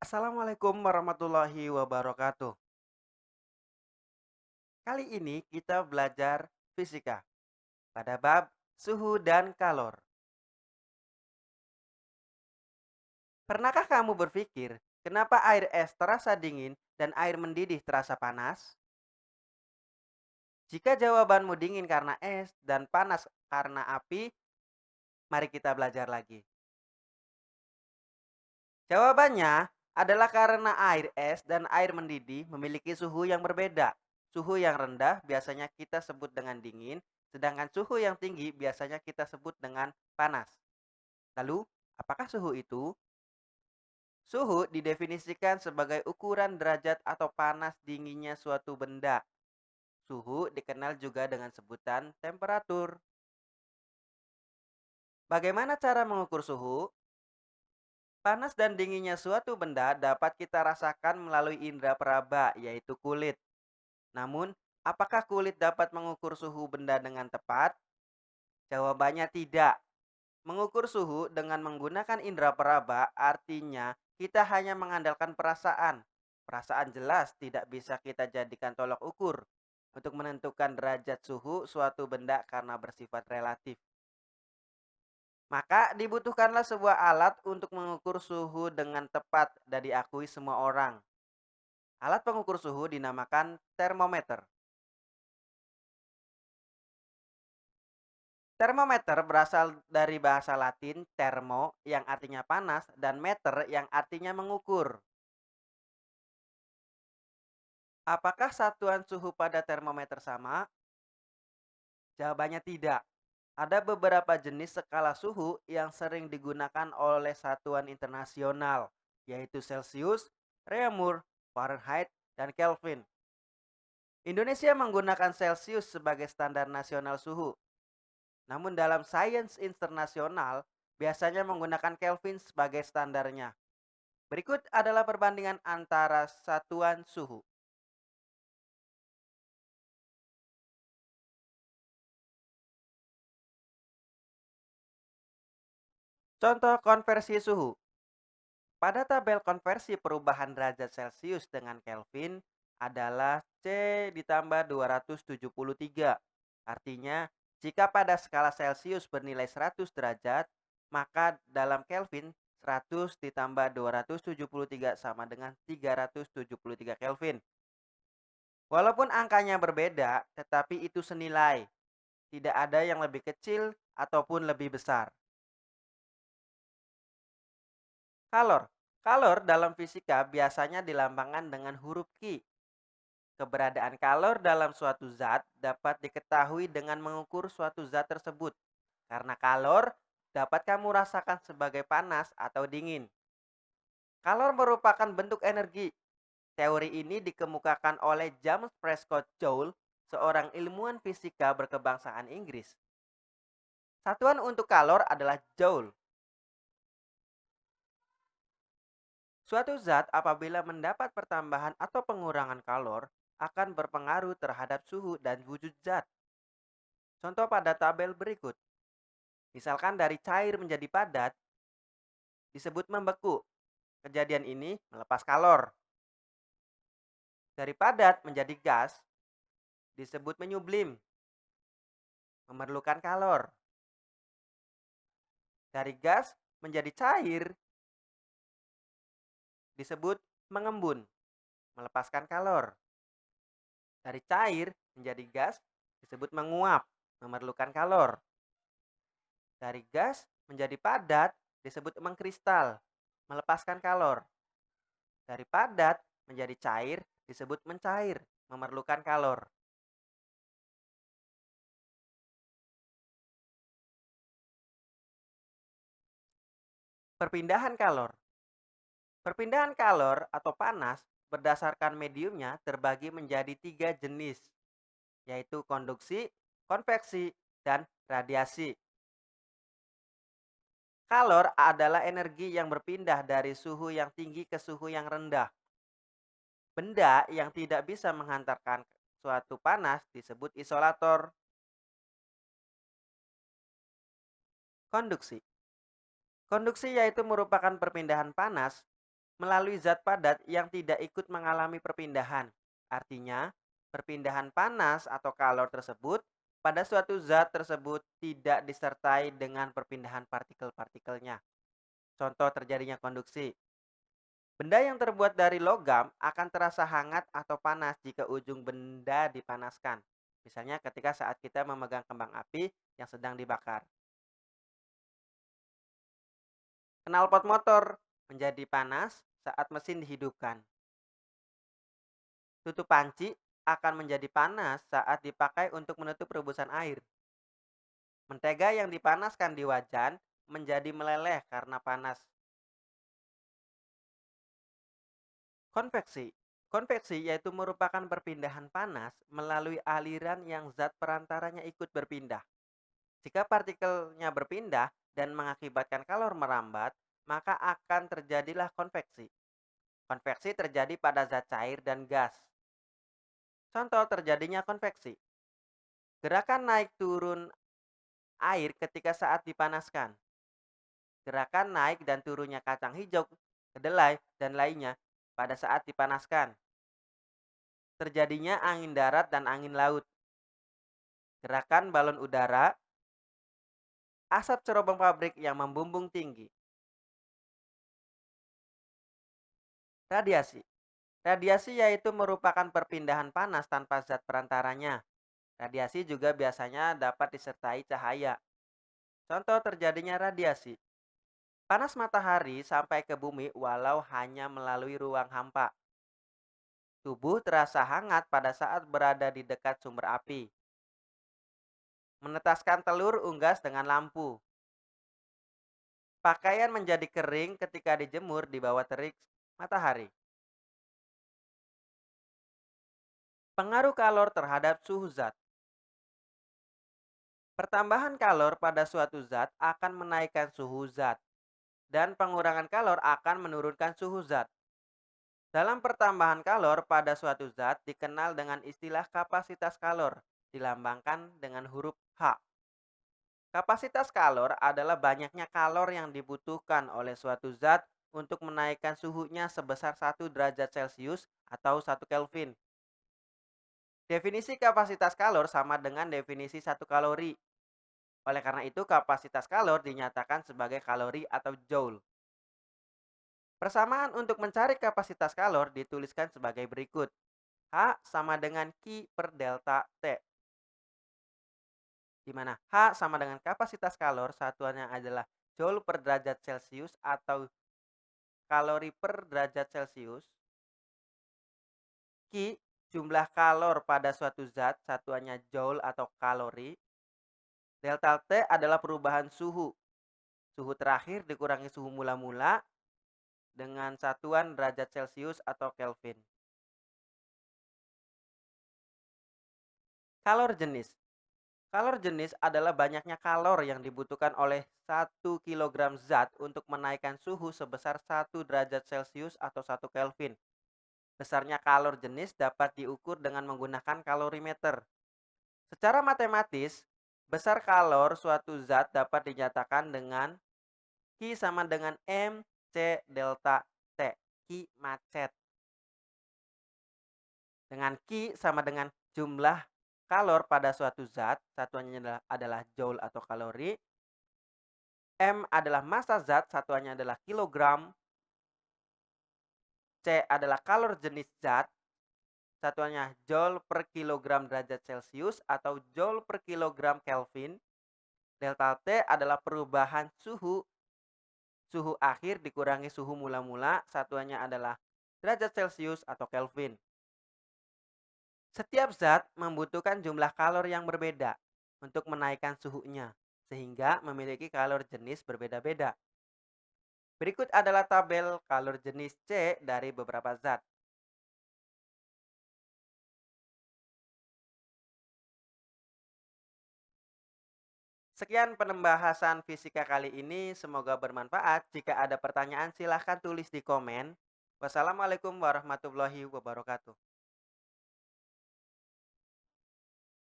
Assalamualaikum warahmatullahi wabarakatuh. Kali ini kita belajar fisika pada bab suhu dan kalor. Pernahkah kamu berpikir kenapa air es terasa dingin dan air mendidih terasa panas? Jika jawabanmu dingin karena es dan panas karena api, mari kita belajar lagi. Jawabannya adalah karena air es dan air mendidih memiliki suhu yang berbeda. Suhu yang rendah biasanya kita sebut dengan dingin, sedangkan suhu yang tinggi biasanya kita sebut dengan panas. Lalu, apakah suhu itu? Suhu didefinisikan sebagai ukuran derajat atau panas dinginnya suatu benda. Suhu dikenal juga dengan sebutan temperatur. Bagaimana cara mengukur suhu? Panas dan dinginnya suatu benda dapat kita rasakan melalui indera peraba, yaitu kulit. Namun, apakah kulit dapat mengukur suhu benda dengan tepat? Jawabannya tidak. Mengukur suhu dengan menggunakan indera peraba artinya kita hanya mengandalkan perasaan. Perasaan jelas tidak bisa kita jadikan tolok ukur untuk menentukan derajat suhu suatu benda karena bersifat relatif. Maka dibutuhkanlah sebuah alat untuk mengukur suhu dengan tepat dan diakui semua orang. Alat pengukur suhu dinamakan termometer. Termometer berasal dari bahasa Latin thermo yang artinya panas dan meter yang artinya mengukur. Apakah satuan suhu pada termometer sama? Jawabannya tidak. Ada beberapa jenis skala suhu yang sering digunakan oleh satuan internasional, yaitu Celsius, Reaumur, Fahrenheit, dan Kelvin. Indonesia menggunakan Celsius sebagai standar nasional suhu. Namun dalam sains internasional, biasanya menggunakan Kelvin sebagai standarnya. Berikut adalah perbandingan antara satuan suhu. Contoh konversi suhu. Pada tabel konversi perubahan derajat Celcius dengan Kelvin adalah C ditambah 273. Artinya, jika pada skala Celcius bernilai 100 derajat, maka dalam Kelvin 100 ditambah 273 sama dengan 373 Kelvin. Walaupun angkanya berbeda, tetapi itu senilai. Tidak ada yang lebih kecil ataupun lebih besar. Kalor. Kalor dalam fisika biasanya dilambangkan dengan huruf Q. Keberadaan kalor dalam suatu zat dapat diketahui dengan mengukur suatu zat tersebut. Karena kalor dapat kamu rasakan sebagai panas atau dingin. Kalor merupakan bentuk energi. Teori ini dikemukakan oleh James Prescott Joule, seorang ilmuwan fisika berkebangsaan Inggris. Satuan untuk kalor adalah Joule. Suatu zat apabila mendapat pertambahan atau pengurangan kalor akan berpengaruh terhadap suhu dan wujud zat. Contoh pada tabel berikut. Misalkan dari cair menjadi padat disebut membeku. Kejadian ini melepas kalor. Dari padat menjadi gas disebut menyublim, memerlukan kalor. Dari gas menjadi cair disebut mengembun, melepaskan kalor. Dari cair menjadi gas disebut menguap, memerlukan kalor. Dari gas menjadi padat disebut mengkristal, melepaskan kalor. Dari padat menjadi cair disebut mencair, memerlukan kalor. Perpindahan kalor. Perpindahan kalor atau panas berdasarkan mediumnya terbagi menjadi tiga jenis, yaitu konduksi, konveksi, dan radiasi. Kalor adalah energi yang berpindah dari suhu yang tinggi ke suhu yang rendah. Benda yang tidak bisa menghantarkan suatu panas disebut isolator. Konduksi. Konduksi yaitu merupakan perpindahan panas melalui zat padat yang tidak ikut mengalami perpindahan. Artinya, perpindahan panas atau kalor tersebut pada suatu zat tersebut tidak disertai dengan perpindahan partikel-partikelnya. Contoh terjadinya konduksi. Benda yang terbuat dari logam akan terasa hangat atau panas jika ujung benda dipanaskan. Misalnya ketika saat kita memegang kembang api yang sedang dibakar. Knalpot motor menjadi panas saat mesin dihidupkan. Tutup panci akan menjadi panas saat dipakai untuk menutup rebusan air. Mentega yang dipanaskan di wajan menjadi meleleh karena panas. Konveksi. Konveksi yaitu merupakan perpindahan panas melalui aliran yang zat perantaranya ikut berpindah. Jika partikelnya berpindah dan mengakibatkan kalor merambat, maka akan terjadilah konveksi. Konveksi terjadi pada zat cair dan gas. Contoh terjadinya konveksi. Gerakan naik turun air ketika saat dipanaskan. Gerakan naik dan turunnya kacang hijau, kedelai, dan lainnya pada saat dipanaskan. Terjadinya angin darat dan angin laut. Gerakan balon udara, asap cerobong pabrik yang membumbung tinggi. Radiasi. Radiasi yaitu merupakan perpindahan panas tanpa zat perantaranya. Radiasi juga biasanya dapat disertai cahaya. Contoh terjadinya radiasi. Panas matahari sampai ke bumi walau hanya melalui ruang hampa. Tubuh terasa hangat pada saat berada di dekat sumber api. Menetaskan telur unggas dengan lampu. Pakaian menjadi kering ketika dijemur di bawah terik matahari. Pengaruh kalor terhadap suhu zat. Pertambahan kalor pada suatu zat akan menaikkan suhu zat, dan pengurangan kalor akan menurunkan suhu zat. Dalam pertambahan kalor pada suatu zat dikenal dengan istilah kapasitas kalor, dilambangkan dengan huruf H. Kapasitas kalor adalah banyaknya kalor yang dibutuhkan oleh suatu zat untuk menaikkan suhunya sebesar 1 derajat Celcius atau 1 Kelvin. Definisi kapasitas kalor sama dengan definisi 1 kalori. Oleh karena itu, kapasitas kalor dinyatakan sebagai kalori atau joule. Persamaan untuk mencari kapasitas kalor dituliskan sebagai berikut. H sama dengan Q per delta T. Di mana H sama dengan kapasitas kalor, satuannya adalah joule per derajat Celcius atau kalori per derajat Celcius. Q jumlah kalor pada suatu zat, satuannya joule atau kalori. Delta T adalah perubahan suhu. Suhu terakhir dikurangi suhu mula-mula dengan satuan derajat Celcius atau Kelvin. Kalor jenis. Kalor jenis adalah banyaknya kalor yang dibutuhkan oleh 1 kg zat untuk menaikkan suhu sebesar 1 derajat Celcius atau 1 Kelvin. Besarnya kalor jenis dapat diukur dengan menggunakan kalorimeter. Secara matematis, besar kalor suatu zat dapat dinyatakan dengan Q sama dengan M C delta T. Q macet. Dengan Q sama dengan jumlah kalor pada suatu zat, satuannya adalah joule atau kalori. M adalah massa zat, satuannya adalah kilogram. C adalah kalor jenis zat, satuannya joule per kilogram derajat Celcius atau joule per kilogram Kelvin. Delta T adalah perubahan suhu. Suhu akhir dikurangi suhu mula-mula, satuannya adalah derajat Celcius atau Kelvin. Setiap zat membutuhkan jumlah kalor yang berbeda untuk menaikkan suhunya, sehingga memiliki kalor jenis berbeda-beda. Berikut adalah tabel kalor jenis C dari beberapa zat. Sekian penembahasan fisika kali ini, semoga bermanfaat. Jika ada pertanyaan silahkan tulis di komen. Wassalamualaikum warahmatullahi wabarakatuh.